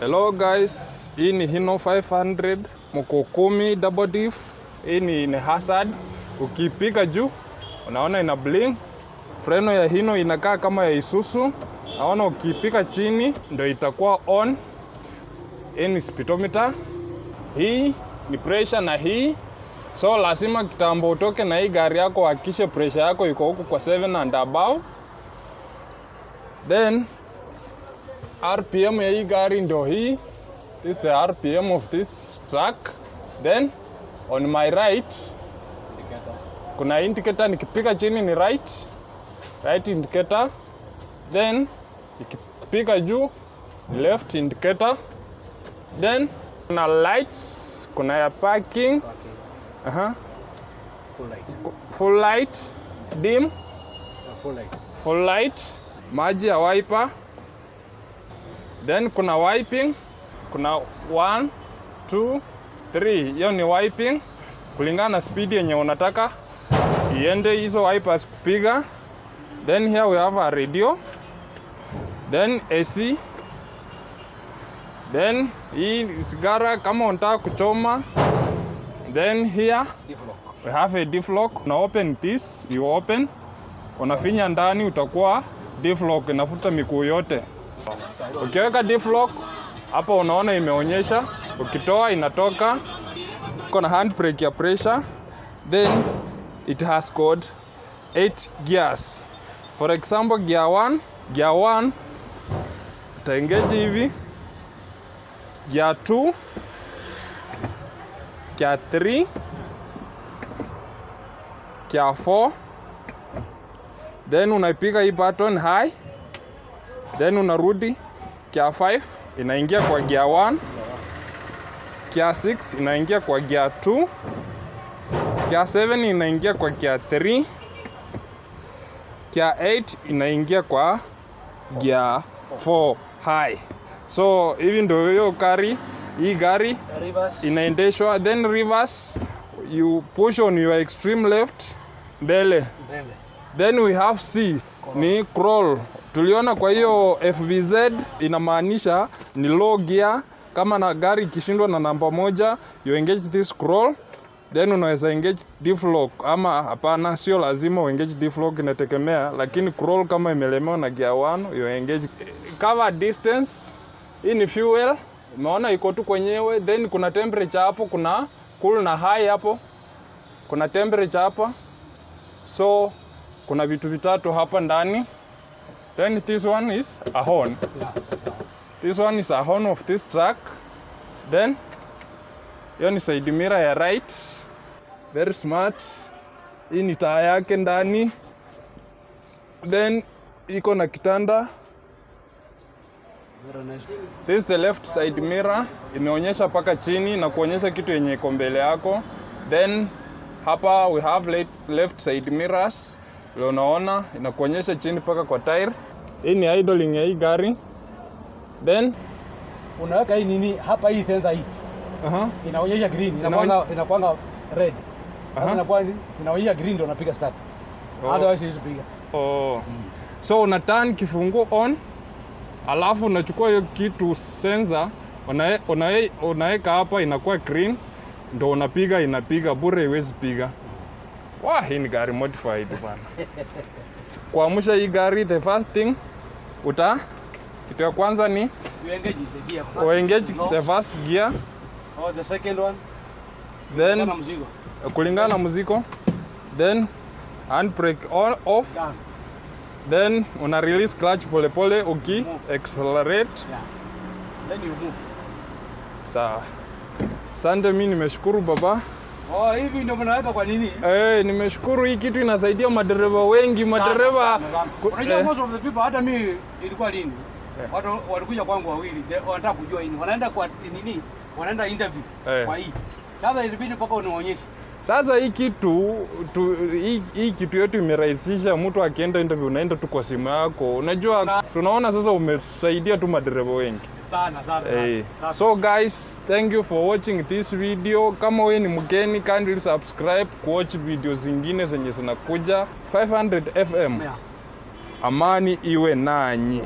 Hello guys, hii ni Hino 500 mkokumi double diff. Hii ni hazard. Ukipiga juu unaona ina blink. Freno ya Hino inakaa kama ya Isuzu. Naona ukipiga chini ndio itakuwa on. Hii ni speedometer. Hii ni pressure na hii. So lazima kitambo utoke na hii gari yako hakikisha pressure yako iko huko kwa 7 and above. Then RPM ya hii gari ndio hii. This is the RPM of this truck. Then on my right kuna indicator, nikipiga chini ni right indicator. Then nikipiga juu left indicator. Then kuna lights, kuna ya parking. Full light, dim, full light, maji ya wiper. Then kuna wiping, kuna 1, 2, 3. Hiyo ni wiping kulingana na speed yenye unataka iende hizo wipers kupiga. Then here we have a radio. Then AC. Then hii sigara kama unataka kuchoma. Then here we have a diff lock. Una open this, you open. Unafinya ndani utakuwa diff lock inafuta miguu yote. Ukiweka diff lock hapo unaona imeonyesha, ukitoa inatoka. Kuna handbrake ya pressure. Then it has got 8 gears. For example, gear 1 utaengage hivi. Gear 2, gear 3, gear 4. Then unaipiga hii button high. Then unarudi gear 5 inaingia kwa gear 1. Gear 6 inaingia kwa gear 2. Gear 7 inaingia kwa gear 3. Gear 8 inaingia kwa gear 4 high. So hivi ndio hiyo hii gari inaendeshwa. Then reverse, you push on your extreme left, mbele. Then we have C, ni crawl. Tuliona kwa hiyo FBZ inamaanisha ni low gear. Kama na gari ikishindwa na namba 1, you engage this crawl. Then unaweza engage diff lock, ama hapana, sio lazima uengage diff lock, inategemea. Lakini crawl kama imelemewa na gear 1, you engage. Cover distance, hii ni fuel. Umeona iko tu kwenyewe. Then kuna temperature hapo, kuna cool na high hapo. Kuna temperature hapa. So kuna vitu vitatu hapa ndani. Then this one is a horn. This one is a horn of this truck. Then hiyo ni side mirror ya right. Very smart. Hii ni taa yake ndani. Then iko na kitanda. This is the left side mirror. Imeonyesha paka chini na kuonyesha kitu yenye iko mbele yako. Then hapa we have left side mirrors. Leo unaona inakuonyesha chini paka kwa tire. Hii ni idling ya hii gari. Then unaweka hii nini hapa, hii sensor hii. Inaonyesha green, inakuanga red. Inaonyesha green ndio unapiga start. Otherwise hizo piga. So una turn kifunguo on. Alafu unachukua hiyo kitu sensor, unaweka hapa inakuwa green, ndio unapiga, inapiga bure, iwezi piga. Hii ni gari modified bana. Kuamsha hii gari, the first thing kitu ya kwanza ni engage the first gear. The second one then kulingana na mzigo. Then handbrake on off. Then una release clutch pole pole accelerate. Then you move. Sawa. Asante, mimi nimeshukuru baba. Hivi ndio mnaweka kwa nini? Nimeshukuru, hii kitu inasaidia madereva wengi. Unajua most of the people, hata mimi ilikuwa lini? Watu walikuja kwangu wawili, wanataka kujua nini. Wanaenda kwa nini? Wanaenda interview kwa hii. Sasa ilibidi mpaka unionyeshe. Sasa hii kitu yote imerahisisha. Mtu akienda interview unaenda tu kwa simu yako. Unajua tunaona sasa umesaidia tu madereva wengi. Sana. So guys, thank you for watching this video. Kama wewe ni mgeni, kindly subscribe watch video zingine zenye zinakuja. 500 FM. Amani iwe nanyi.